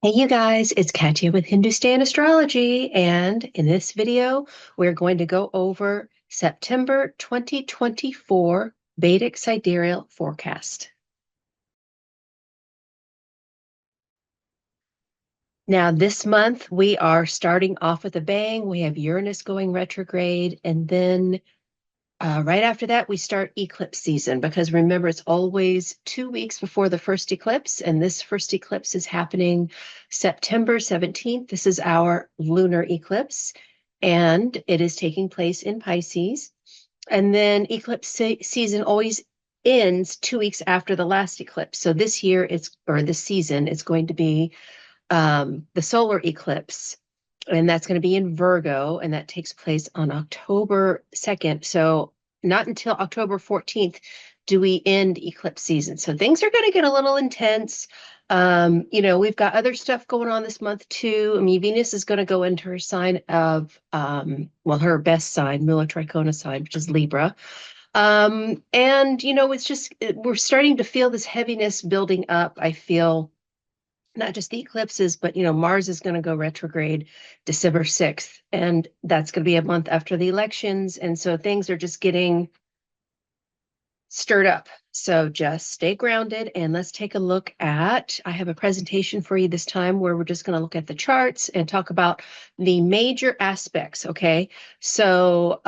Hey you guys, it's Katya with Hindustan Astrology, and in this video, we're going to go over September 2024 Vedic Sidereal forecast. Now, this month, we are starting off with a bang. We have Uranus going retrograde, and then right after that, we start eclipse season because remember, it's always 2 weeks before the first eclipse, and this first eclipse is happening September 17th. This is our lunar eclipse, and it is taking place in Pisces. And then eclipse season always ends 2 weeks after the last eclipse. So this year, or this season, it's going to be the solar eclipse, and that's going to be in Virgo, and that takes place on October 2nd. So not until October 14th do we end eclipse season. So things are going to get a little intense. We've got other stuff going on this month too. I mean, Venus is going to go into her sign of, her best sign, Mula Tricona sign, which is Libra. We're starting to feel this heaviness building up. I feel not just the eclipses, but Mars is going to go retrograde December 6th, and that's going to be a month after the elections. And so things are just getting stirred up. So just stay grounded and let's take a look at, I have a presentation for you this time where we're just going to look at the charts and talk about the major aspects. Okay. So,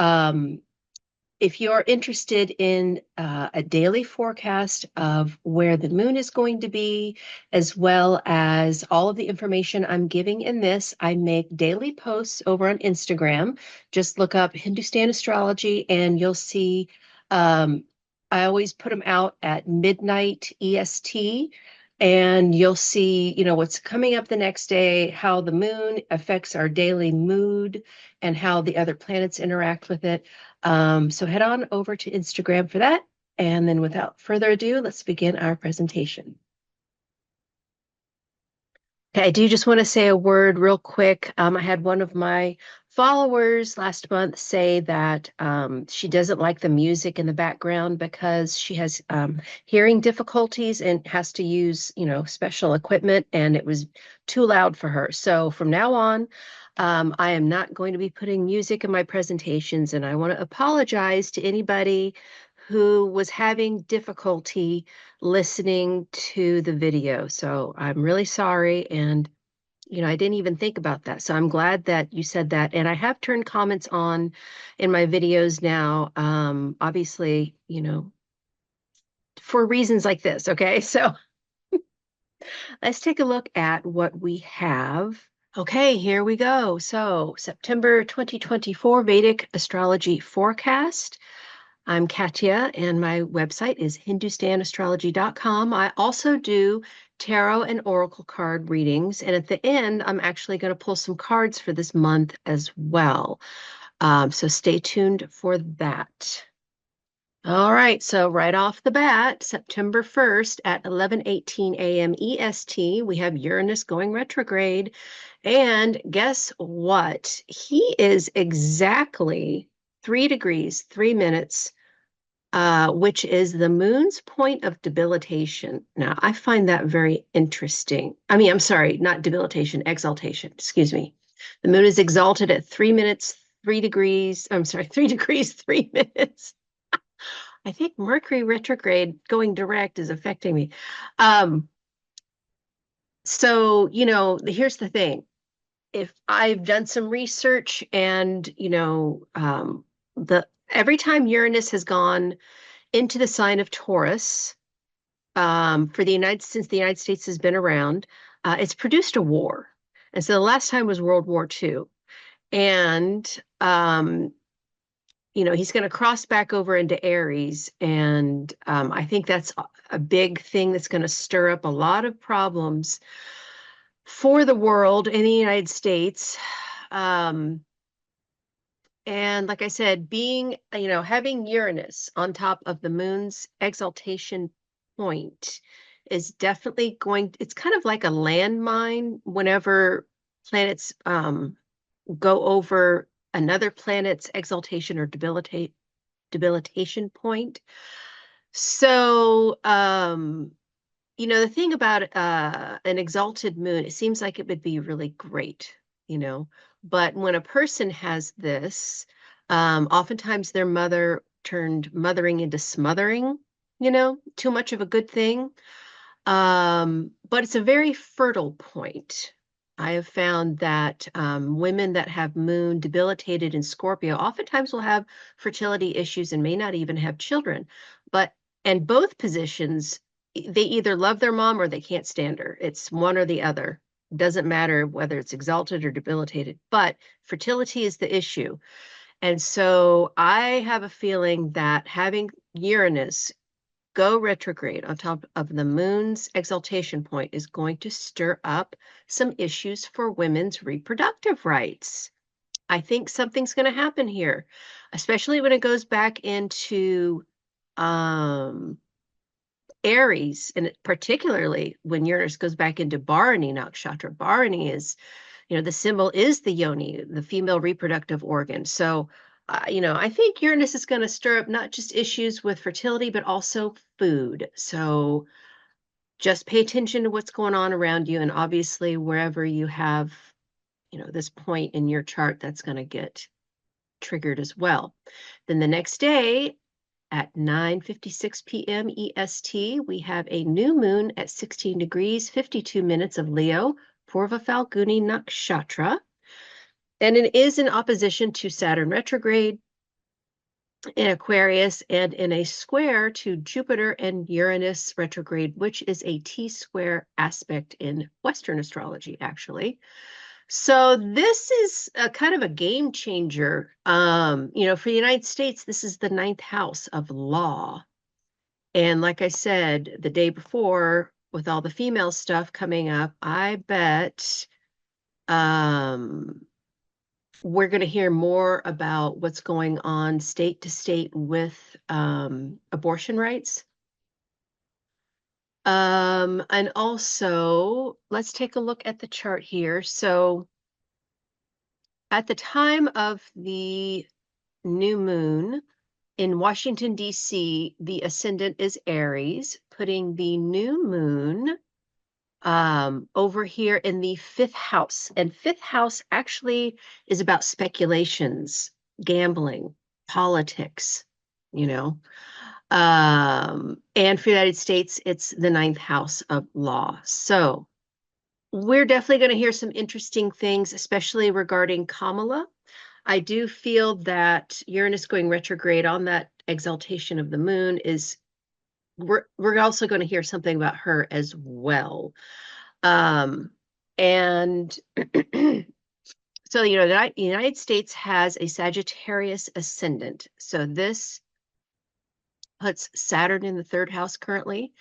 if you're interested in a daily forecast of where the moon is going to be, as well as all of the information I'm giving in this, I make daily posts over on Instagram. Just look up Hindustan Astrology and you'll see I always put them out at midnight EST. And you'll see, what's coming up the next day, how the moon affects our daily mood, and how the other planets interact with it. So head on over to Instagram for that. And then without further ado, let's begin our presentation. Okay, I do just want to say a word real quick. I had one of my followers last month say that she doesn't like the music in the background because she has hearing difficulties and has to use, special equipment, and it was too loud for her. So from now on, I am not going to be putting music in my presentations, and I want to apologize to anybody who was having difficulty listening to the video. So I'm really sorry. And, I didn't even think about that. So I'm glad that you said that. And I have turned comments on in my videos now, obviously, for reasons like this. Okay. So let's take a look at what we have. Okay, here we go. So September 2024 Vedic Astrology Forecast. I'm Katya, and my website is hindustanastrology.com. I also do tarot and oracle card readings, and at the end, I'm actually going to pull some cards for this month as well. So stay tuned for that. All right, so right off the bat, September 1st at 11:18 a.m. EST, we have Uranus going retrograde. And guess what? He is exactly 3 degrees, 3 minutes, which is the moon's point of debilitation. Now, I find that very interesting. I mean, I'm sorry, not debilitation, exaltation, excuse me. The moon is exalted at 3 minutes, 3 degrees. I'm sorry, 3 degrees, 3 minutes. I think Mercury retrograde going direct is affecting me. So, here's the thing. If I've done some research and, every time Uranus has gone into the sign of Taurus, since the United States has been around, it's produced a war. And so the last time was World War II. And he's going to cross back over into Aries. And I think that's a big thing that's going to stir up a lot of problems for the world in the United States. And like I said, having Uranus on top of the moon's exaltation point is definitely it's kind of like a landmine whenever planets go over another planet's exaltation or debilitation point. So the thing about an exalted moon, it seems like it would be really great, you know. But when a person has this, oftentimes their mother turned mothering into smothering, too much of a good thing. But it's a very fertile point. I have found that women that have moon debilitated in Scorpio oftentimes will have fertility issues and may not even have children. But and both positions, they either love their mom or they can't stand her. It's one or the other. Doesn't matter whether it's exalted or debilitated, but fertility is the issue. And so I have a feeling that having Uranus go retrograde on top of the moon's exaltation point is going to stir up some issues for women's reproductive rights. I think something's going to happen here, especially when it goes back into um, Aries, and particularly when Uranus goes back into Bharani Nakshatra. Bharani is, the symbol is the yoni, the female reproductive organ. So, I think Uranus is going to stir up not just issues with fertility, but also food. So just pay attention to what's going on around you. And obviously, wherever you have, this point in your chart, that's going to get triggered as well. Then the next day, at 9:56 p.m. EST, we have a new moon at 16 degrees, 52 minutes of Leo, Purva Falguni Nakshatra. And it is in opposition to Saturn retrograde in Aquarius and in a square to Jupiter and Uranus retrograde, which is a T-square aspect in Western astrology, actually. So this is a kind of a game changer. For the United States, this is the ninth house of law. And like I said, the day before, with all the female stuff coming up, I bet we're going to hear more about what's going on state to state with abortion rights. And also, let's take a look at the chart here. So at the time of the new moon in Washington, D.C., the ascendant is Aries, putting the new moon over here in the fifth house. And fifth house actually is about speculations, gambling, politics, you know. And for the United States, it's the ninth house of law. So we're definitely going to hear some interesting things, especially regarding Kamala. I do feel that Uranus going retrograde on that exaltation of the moon is we're also going to hear something about her as well. And so, the United States has a Sagittarius ascendant. So this puts Saturn in the third house currently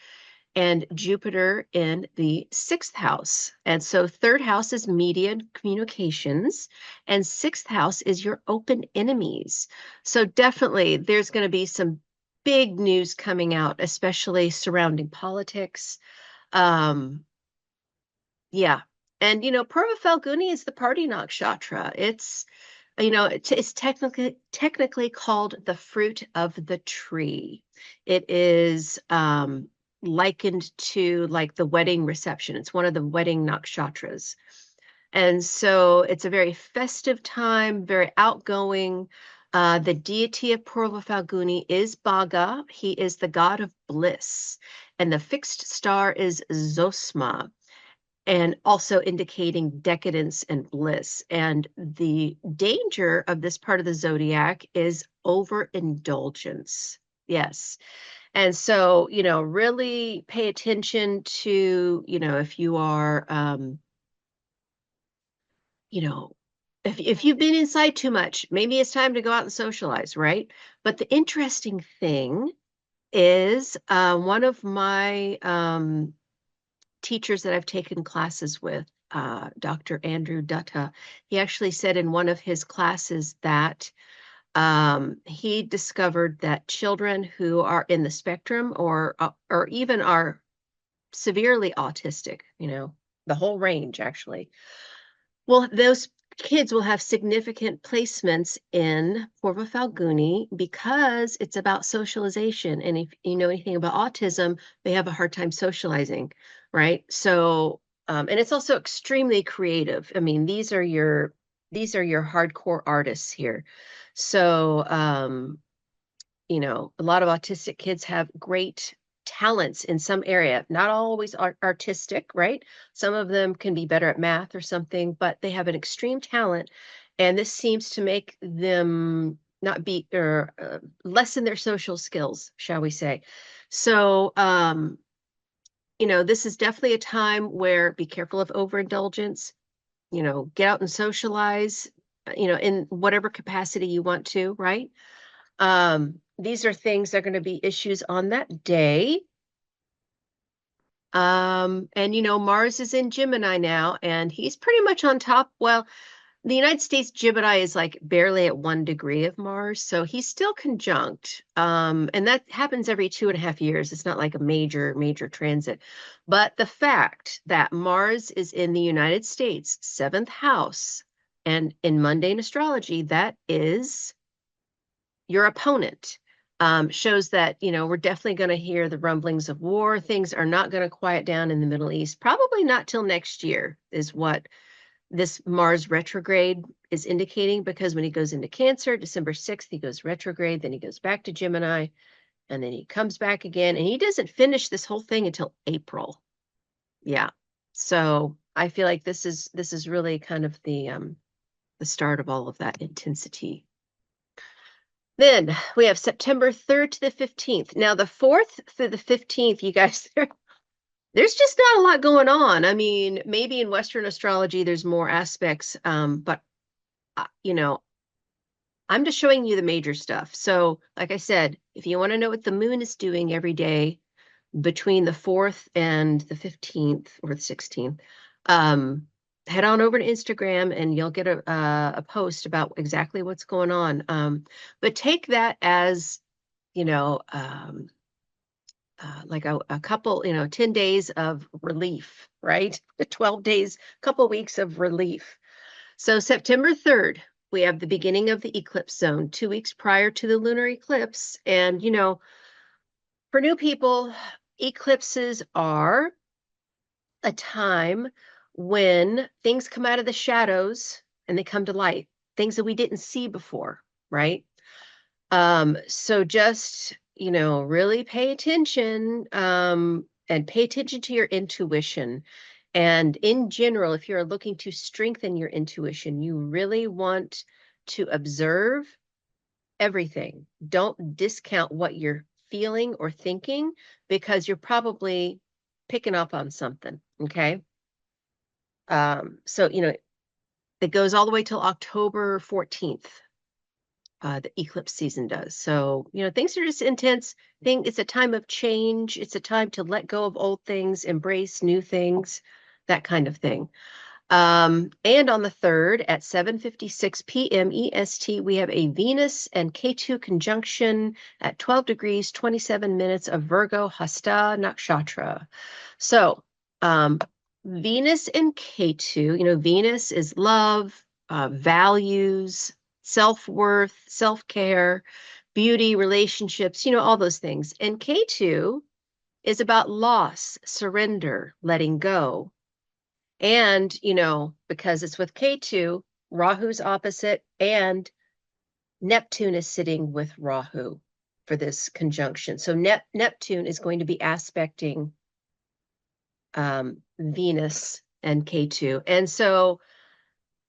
and Jupiter in the sixth house. And so third house is media and communications, and sixth house is your open enemies. So definitely there's going to be some big news coming out, especially surrounding politics. Yeah. And, Purva Falguni is the party nakshatra. It's, it's technically called the fruit of the tree. It is likened to like the wedding reception. It's one of the wedding nakshatras. And so it's a very festive time, very outgoing. The deity of Purva Falguni is Bhaga. He is the god of bliss. And the fixed star is Zosma, and also indicating decadence and bliss. And the danger of this part of the zodiac is overindulgence. Yes. And so, really pay attention to, if you are, if you've been inside too much, maybe it's time to go out and socialize, right? But the interesting thing is one of my teachers that I've taken classes with, Dr. Andrew Dutta, he actually said in one of his classes that he discovered that children who are in the spectrum or even are severely autistic, the whole range actually. Well, those kids will have significant placements in Porva Falguni because it's about socialization. And if you know anything about autism, they have a hard time socializing, right? So, and it's also extremely creative. I mean, these are your hardcore artists here. So, you know, a lot of autistic kids have great talents in some area, not always artistic, right? Some of them can be better at math or something, but they have an extreme talent. And this seems to make them not be or lessen their social skills, shall we say. So, you know, this is definitely a time where be careful of overindulgence, you know, get out and socialize, you know, in whatever capacity you want to, right? These are things that are going to be issues on that day. And you know, Mars is in Gemini now, and he's pretty much on top. Well, the United States Gemini is like barely at 1 degree of Mars, so he's still conjunct. And that happens every 2.5 years. It's not like a major transit. But the fact that Mars is in the United States, seventh house, and in mundane astrology, that is your opponent. Shows that, you know, we're definitely going to hear the rumblings of war. Things are not going to quiet down in the Middle East, probably not till next year, is what this Mars retrograde is indicating, because when he goes into Cancer, December 6th, he goes retrograde, then he goes back to Gemini, and then he comes back again, and he doesn't finish this whole thing until April. Yeah. So I feel like this is really kind of the start of all of that intensity. Then we have September 3rd to the 15th. Now, the 4th through the 15th, you guys, there's just not a lot going on. I mean, maybe in Western astrology, there's more aspects, but, you know, I'm just showing you the major stuff. So, like I said, if you want to know what the moon is doing every day between the 4th and the 15th or the 16th, head on over to Instagram and you'll get a post about exactly what's going on. But take that as, you know, like a couple, you know, 10 days of relief, right? 12 days, couple weeks of relief. So September 3rd, we have the beginning of the eclipse zone, 2 weeks prior to the lunar eclipse. And, you know, for new people, eclipses are a time when things come out of the shadows and they come to light, things that we didn't see before, right? So just, you know, really pay attention, and pay attention to your intuition. And in general, if you're looking to strengthen your intuition, you really want to observe everything. Don't discount what you're feeling or thinking, because you're probably picking up on something, okay? So, you know, it goes all the way till October 14th. The eclipse season does. So, you know, things are just intense. It's a time of change. It's a time to let go of old things, embrace new things, that kind of thing. And on the 3rd at 7:56 p.m. EST, we have a Venus and Ketu conjunction at 12 degrees, 27 minutes of Virgo Hasta Nakshatra. So, Venus and Ketu, you know, Venus is love, values, self-worth, self-care, beauty, relationships, you know, all those things. And Ketu is about loss, surrender, letting go. And, you know, because it's with Ketu, Rahu's opposite, and Neptune is sitting with Rahu for this conjunction. So Neptune is going to be aspecting Venus and Ketu. And so,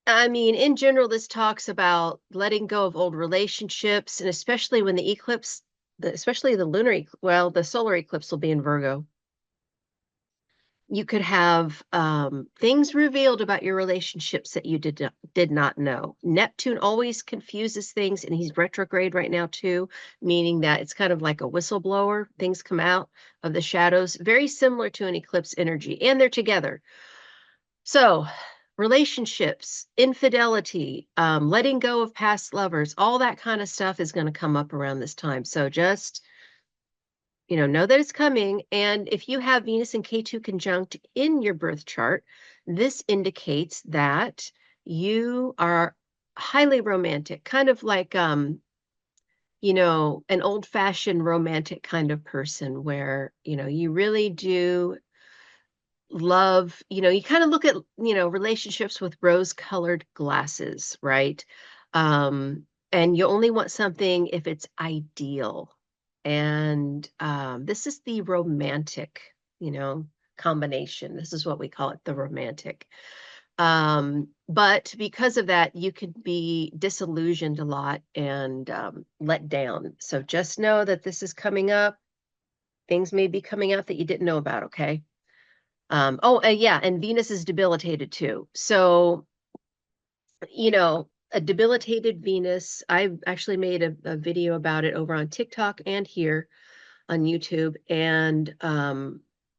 I mean, in general, this talks about letting go of old relationships, and especially when the eclipse, especially the lunar, well, the solar eclipse will be in Virgo. You could have things revealed about your relationships that you did not know. Neptune always confuses things, and he's retrograde right now too, meaning that it's kind of like a whistleblower. Things come out of the shadows, very similar to an eclipse energy, and they're together. So, relationships, infidelity, letting go of past lovers, all that kind of stuff is going to come up around this time. So just, you know that it's coming. And if you have Venus and Ketu conjunct in your birth chart, this indicates that You are highly romantic, kind of like an old-fashioned romantic kind of person where, you really do love, you kind of look at, relationships with rose-colored glasses, right? Um, and you only want something if it's ideal. And this is the romantic, combination. This is what we call it, the romantic. But because of that, you could be disillusioned a lot and let down. So just know that this is coming up. Things may be coming out that you didn't know about, okay? Yeah, and Venus is debilitated too. So, a debilitated Venus, I've actually made a video about it over on TikTok and here on YouTube. And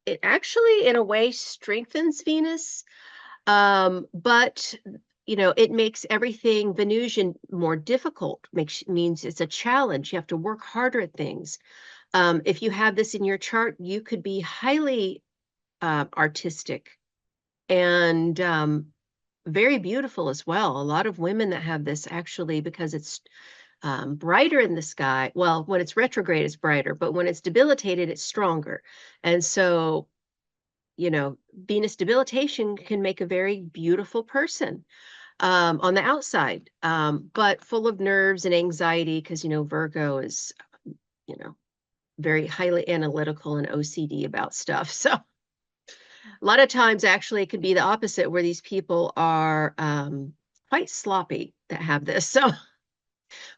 it actually, in a way, strengthens Venus. But it makes everything Venusian more difficult, means it's a challenge. You have to work harder at things. If you have this in your chart, you could be highly artistic and very beautiful as well. A lot of women that have this actually, because it's brighter in the sky. Well, when it's retrograde, it's brighter, but when it's debilitated, it's stronger. And so, Venus debilitation can make a very beautiful person on the outside, but full of nerves and anxiety because, Virgo is, you know, very highly analytical and OCD about stuff. So a lot of times, actually, it could be the opposite, where these people are quite sloppy that have this. So,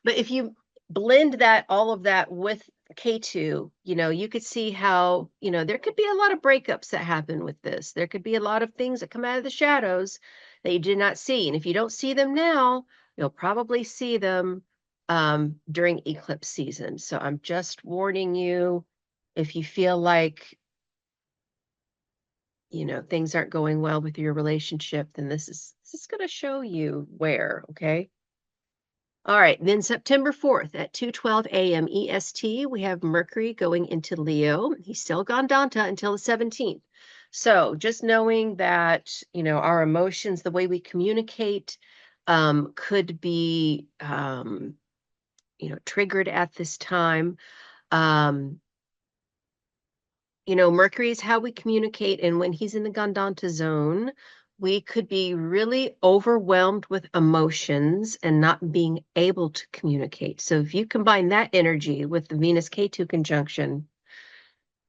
but if you blend all of that with K2, you could see how, there could be a lot of breakups that happen with this. There could be a lot of things that come out of the shadows that you did not see. And if you don't see them now, you'll probably see them during eclipse season. So I'm just warning you, if you feel like, things aren't going well with your relationship, then this is going to show you where, okay? All right, then September 4th at 2:12 a.m. EST, we have Mercury going into Leo. He's still Gandanta until the 17th. So just knowing that, our emotions, the way we communicate, could be, triggered at this time. Mercury is how we communicate, and when he's in the Gandanta zone, we could be really overwhelmed with emotions and not being able to communicate. So if you combine that energy with the Venus K2 conjunction,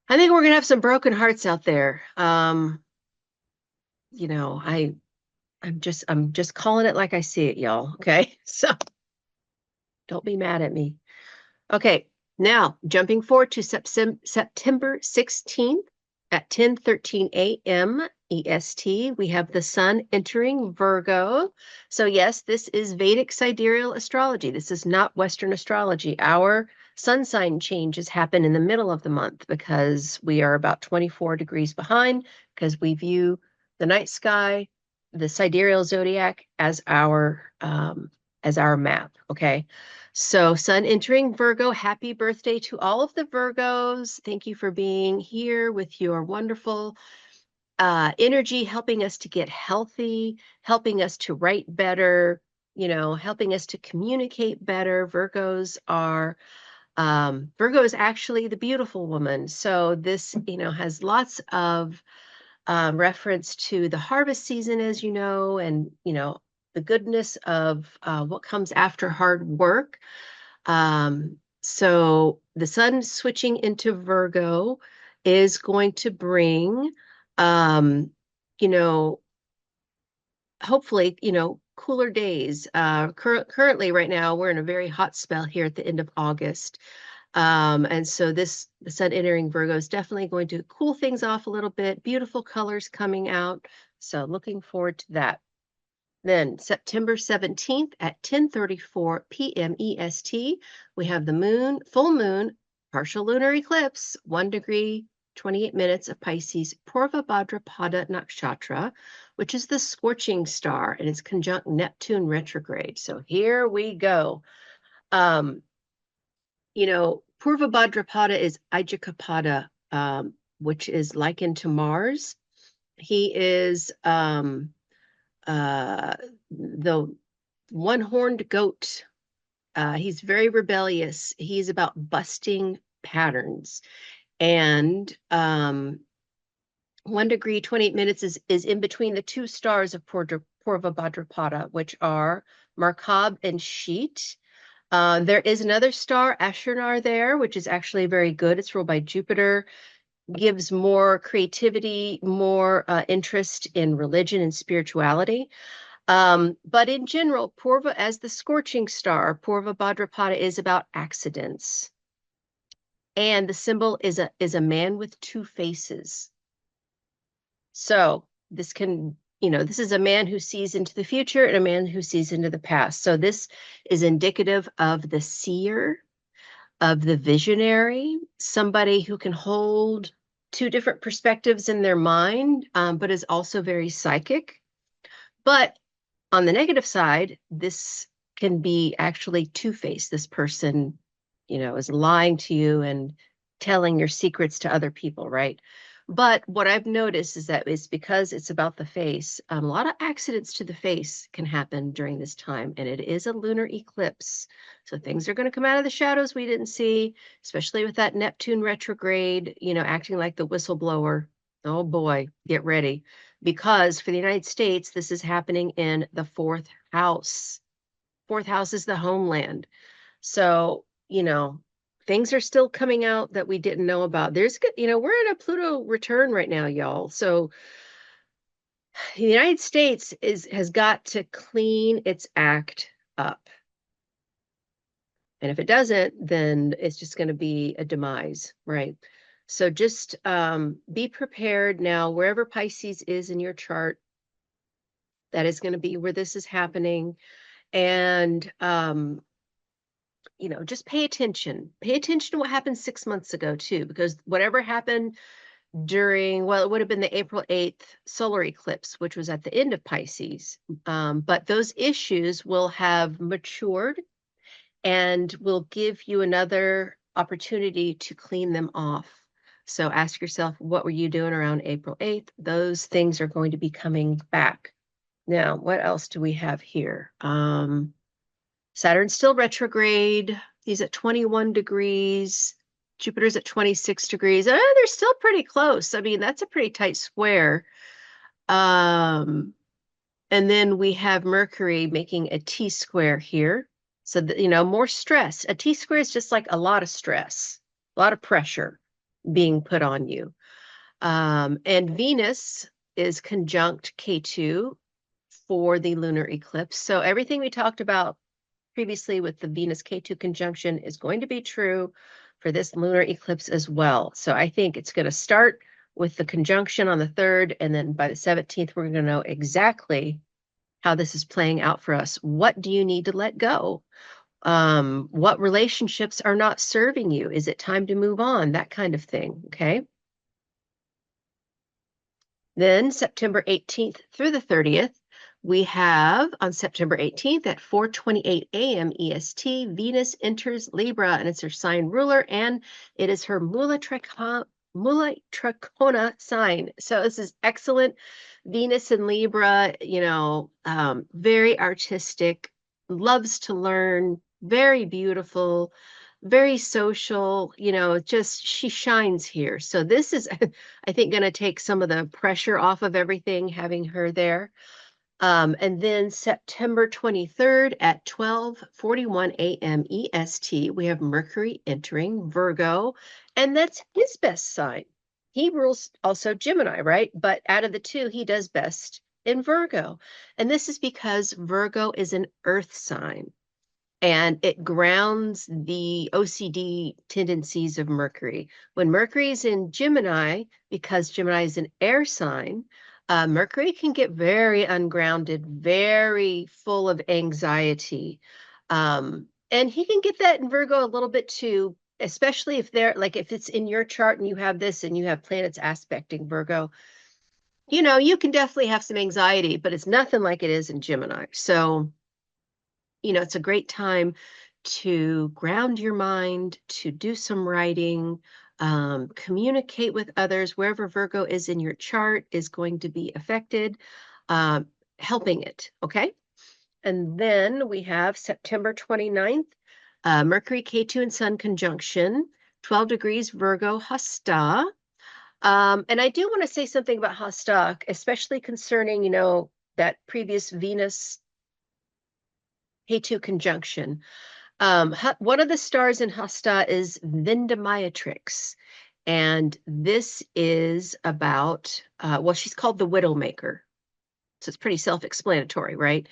I think we're gonna have some broken hearts out there. I'm just calling it like I see it, y'all. Okay, so don't be mad at me. Okay, now jumping forward to September 16th at 10:13 a.m. EST, we have the sun entering Virgo. So yes, this is Vedic Sidereal astrology. This is not Western astrology. Our sun sign changes happen in the middle of the month because we are about 24 degrees behind, because we view the night sky, the sidereal zodiac, as our map. Okay. So, sun entering Virgo, happy birthday to all of the Virgos. Thank you for being here with your wonderful energy, helping us to get healthy, helping us to write better, helping us to communicate better. Virgo is actually the beautiful woman. So, this, has lots of reference to the harvest season, as you know, and, the goodness of what comes after hard work. So the sun switching into Virgo is going to bring, um, you know, hopefully, cooler days. Currently, right now, we're in a very hot spell here at the end of August. And so the sun entering Virgo is definitely going to cool things off a little bit. Beautiful colors coming out. So looking forward to that. Then September 17th at 10:34 p.m. EST, we have the full moon, partial lunar eclipse, 1 degree, 28 minutes of Pisces, Purva Bhadrapada Nakshatra, which is the scorching star, and it's conjunct Neptune retrograde. So here we go. Purva Bhadrapada is Ajakapada, which is likened to Mars. He is the one-horned goat. He's very rebellious. He's about busting patterns. And 1 degree, 28 minutes is in between the two stars of Purva Bhadrapada, which are Markab and Sheet. There is another star, Ashurnar, there, which is actually very good. It's ruled by Jupiter, gives more creativity, more interest in religion and spirituality. But in general, Purva, as the scorching star, Purva Bhadrapada is about accidents. And the symbol is a man with two faces. So this can, this is a man who sees into the future and a man who sees into the past. So this is indicative of the seer, of the visionary, somebody who can hold two different perspectives in their mind, but is also very psychic. But on the negative side, this can be actually two-faced. This person, is lying to you and telling your secrets to other people, right? But what I've noticed is that it's because it's about the face. A lot of accidents to the face can happen during this time, and it is a lunar eclipse. So things are going to come out of the shadows we didn't see, especially with that Neptune retrograde, acting like the whistleblower. Oh boy, get ready. Because for the United States, this is happening in the fourth house. Fourth house is the homeland. So, things are still coming out that we didn't know about. We're in a Pluto return right now, y'all. So the United States has got to clean its act up. And if it doesn't, then it's just going to be a demise, right? So just be prepared now, wherever Pisces is in your chart, that is going to be where this is happening. And just pay attention. Pay attention to what happened 6 months ago too, because whatever happened during, well, it would have been the April 8th solar eclipse, which was at the end of Pisces. But those issues will have matured and will give you another opportunity to clean them off. So ask yourself, what were you doing around April 8th? Those things are going to be coming back. Now, what else do we have here? Saturn's still retrograde. He's at 21 degrees. Jupiter's at 26 degrees. They're still pretty close. I mean, that's a pretty tight square. And then we have Mercury making a T-square here. So, more stress. A T-square is just like a lot of stress, a lot of pressure being put on you. And Venus is conjunct K2 for the lunar eclipse. So everything we talked about previously with the Venus K2 conjunction is going to be true for this lunar eclipse as well. So I think it's going to start with the conjunction on the 3rd, and then by the 17th, we're going to know exactly how this is playing out for us. What do you need to let go? What relationships are not serving you? Is it time to move on? That kind of thing, okay? Then September 18th through the 30th, we have on September 18th at 4:28 a.m. EST, Venus enters Libra, and it's her sign ruler, and it is her Mula Trachona sign. So this is excellent. Venus in Libra, very artistic, loves to learn, very beautiful, very social, just she shines here. So this is, I think, going to take some of the pressure off of everything, having her there. And then September 23rd at 12:41 a.m. EST, we have Mercury entering Virgo, and that's his best sign. He rules also Gemini, right? But out of the two, he does best in Virgo. And this is because Virgo is an earth sign, and it grounds the OCD tendencies of Mercury. When Mercury is in Gemini, because Gemini is an air sign, Mercury can get very ungrounded, very full of anxiety. And he can get that in Virgo a little bit too, especially if if it's in your chart and you have this and you have planets aspecting Virgo, you can definitely have some anxiety, but it's nothing like it is in Gemini. So, it's a great time to ground your mind, to do some writing, communicate with others. Wherever Virgo is in your chart is going to be affected. helping it, okay? And then we have September 29th, Mercury, K2, and Sun conjunction, 12 degrees Virgo, Hasta. And I do want to say something about Hasta, especially concerning, that previous Venus K2 conjunction. One of the stars in Hasta is Vindamayatrix. And this is about, well, she's called the Widowmaker. So it's pretty self-explanatory, right?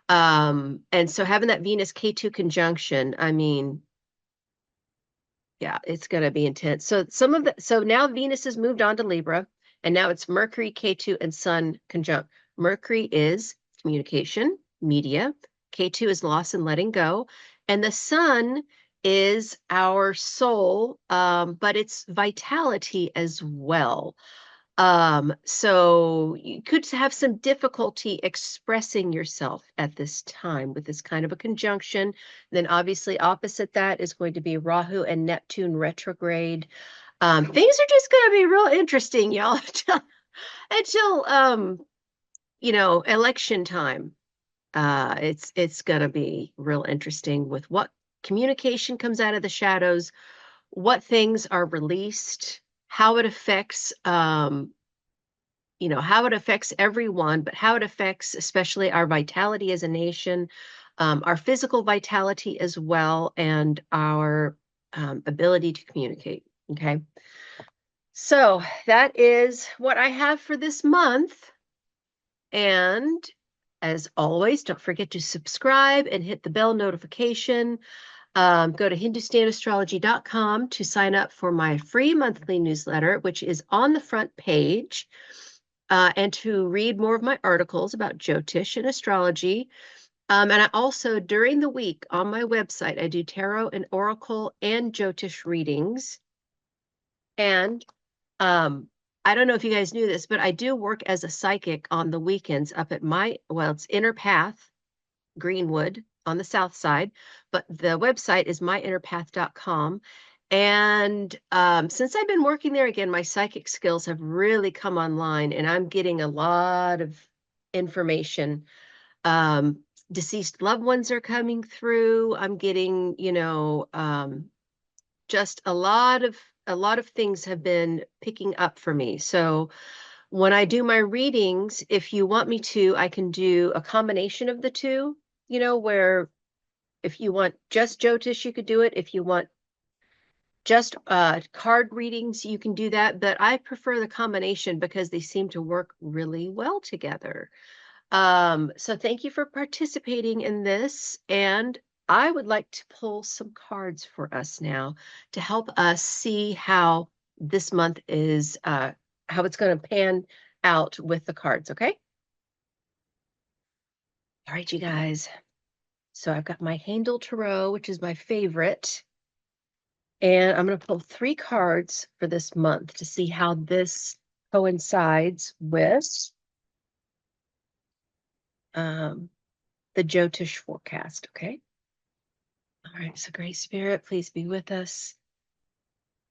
And so having that Venus K2 conjunction, I mean, yeah, it's going to be intense. So now Venus has moved on to Libra, and now it's Mercury, K2, and Sun conjunct. Mercury is communication, media. K2 is loss and letting go. And the Sun is our soul, but it's vitality as well. So you could have some difficulty expressing yourself at this time with this kind of a conjunction. Then obviously opposite that is going to be Rahu and Neptune retrograde. Things are just going to be real interesting, y'all, until election time. It's going to be real interesting with what communication comes out of the shadows, what things are released, how it affects how it affects everyone, but how it affects especially our vitality as a nation, our physical vitality as well, and our ability to communicate. Okay. So that is what I have for this month. And as always, don't forget to subscribe and hit the bell notification. Go to hindustanastrology.com to sign up for my free monthly newsletter, which is on the front page. And to read more of my articles about Jyotish and astrology. And I also, during the week on my website, I do tarot and oracle and Jyotish readings. And I don't know if you guys knew this, but I do work as a psychic on the weekends up at it's Inner Path, Greenwood on the south side, but the website is myinnerpath.com. And since I've been working there again, my psychic skills have really come online, and I'm getting a lot of information. Deceased loved ones are coming through. I'm getting, just a lot of things have been picking up for me. So when I do my readings, if you want me to, I can do a combination of the two, where if you want just Jyotish, you could do it. If you want just card readings, you can do that, but I prefer the combination because they seem to work really well together. So thank you for participating in this, and I would like to pull some cards for us now to help us see how this month is, how it's going to pan out with the cards, okay? All right, you guys. So I've got my Handel Tarot, which is my favorite. And I'm going to pull 3 cards for this month to see how this coincides with the Jyotish forecast, okay? All right, so Great Spirit, please be with us.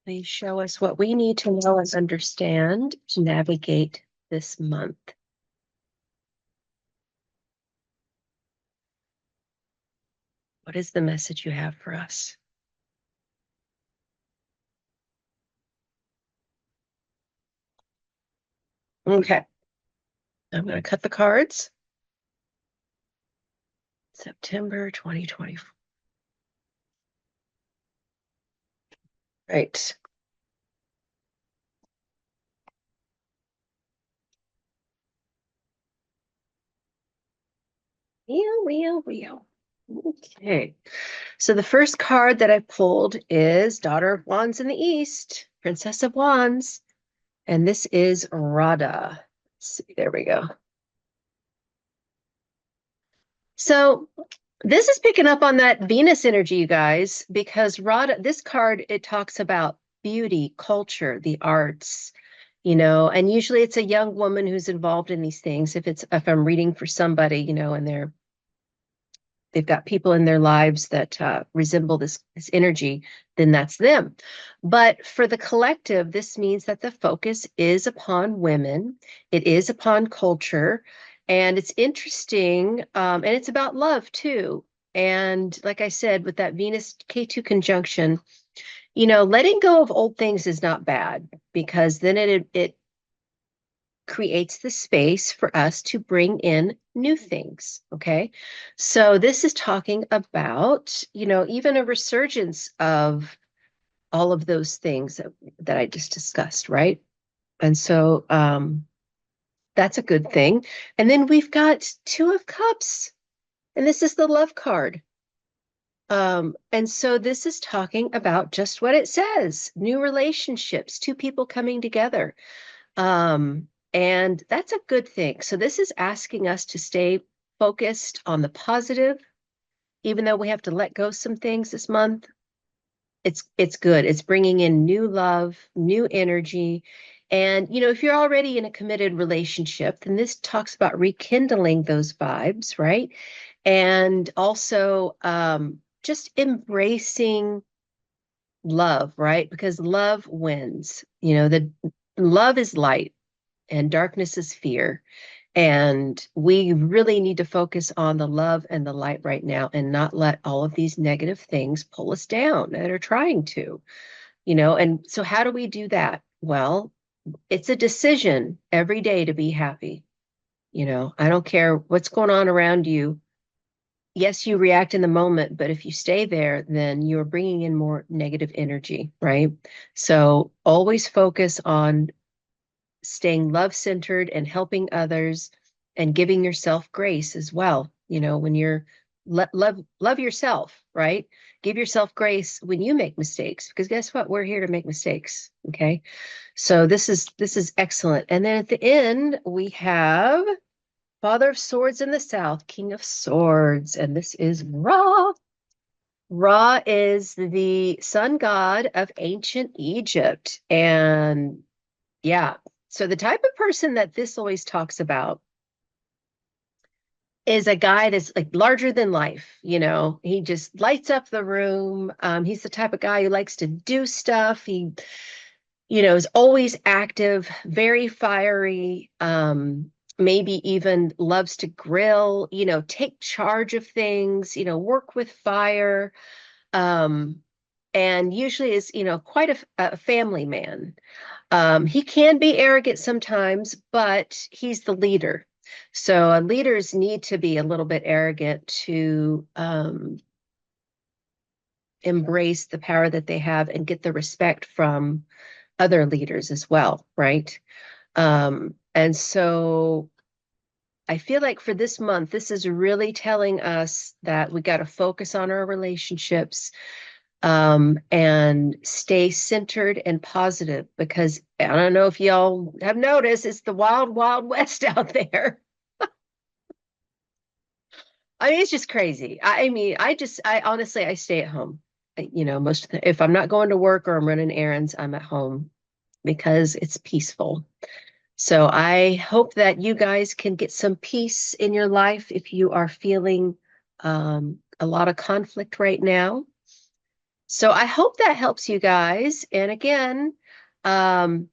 Please show us what we need to know and understand to navigate this month. What is the message you have for us? Okay. I'm going to cut the cards. September 2024. Right. Wheel. Okay. So the first card that I pulled is Daughter of Wands in the East, Princess of Wands. And this is Radha. Let's see, there we go. So this is picking up on that Venus energy, you guys, because Radha, this card, it talks about beauty, culture, the arts, and usually it's a young woman who's involved in these things. If I'm reading for somebody, and they've got people in their lives that resemble this energy, then that's them. But for the collective, this means that the focus is upon women. It is upon culture. And it's interesting, and it's about love too. And like I said, with that Venus K2 conjunction, letting go of old things is not bad because then it creates the space for us to bring in new things. Okay. So this is talking about, even a resurgence of all of those things that I just discussed, right? And so that's a good thing. And then we've got Two of Cups, and this is the love card. And so this is talking about just what it says, new relationships, two people coming together. And that's a good thing. So this is asking us to stay focused on the positive, even though we have to let go some things this month. It's good. It's bringing in new love, new energy. And if you're already in a committed relationship, then this talks about rekindling those vibes, right? And also just embracing love, right? Because love wins. The love is light and darkness is fear. And we really need to focus on the love and the light right now and not let all of these negative things pull us down that are trying to, And so, how do we do that? Well, it's a decision every day to be happy. I don't care what's going on around you. Yes, you react in the moment, but if you stay there, then you're bringing in more negative energy, right? So, always focus on staying love-centered and helping others and giving yourself grace as well. When you're love yourself, right? Give yourself grace when you make mistakes, because guess what? We're here to make mistakes. Okay. So this is excellent. And then at the end, we have Father of Swords in the South, King of Swords, and this is Ra. Ra is the sun god of ancient Egypt. And yeah, so the type of person that this always talks about is a guy that's like larger than life. He just lights up the room. He's the type of guy who likes to do stuff. He, is always active, very fiery, maybe even loves to grill, take charge of things, work with fire, um, and usually is, quite a family man. He can be arrogant sometimes, but he's the leader. So leaders need to be a little bit arrogant to embrace the power that they have and get the respect from other leaders as well, right? And so I feel like for this month, this is really telling us that we got to focus on our relationships, and stay centered and positive, because I don't know if y'all have noticed, it's the wild, wild west out there. I mean, it's just crazy. I mean, I honestly, I stay at home. Most of if I'm not going to work or I'm running errands, I'm at home because it's peaceful. So I hope that you guys can get some peace in your life if you are feeling a lot of conflict right now. So I hope that helps you guys. And again, um,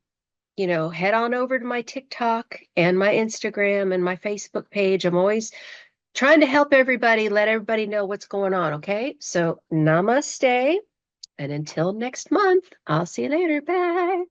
head on over to my TikTok and my Instagram and my Facebook page. I'm always trying to help everybody, let everybody know what's going on. Okay. So namaste. And until next month, I'll see you later. Bye.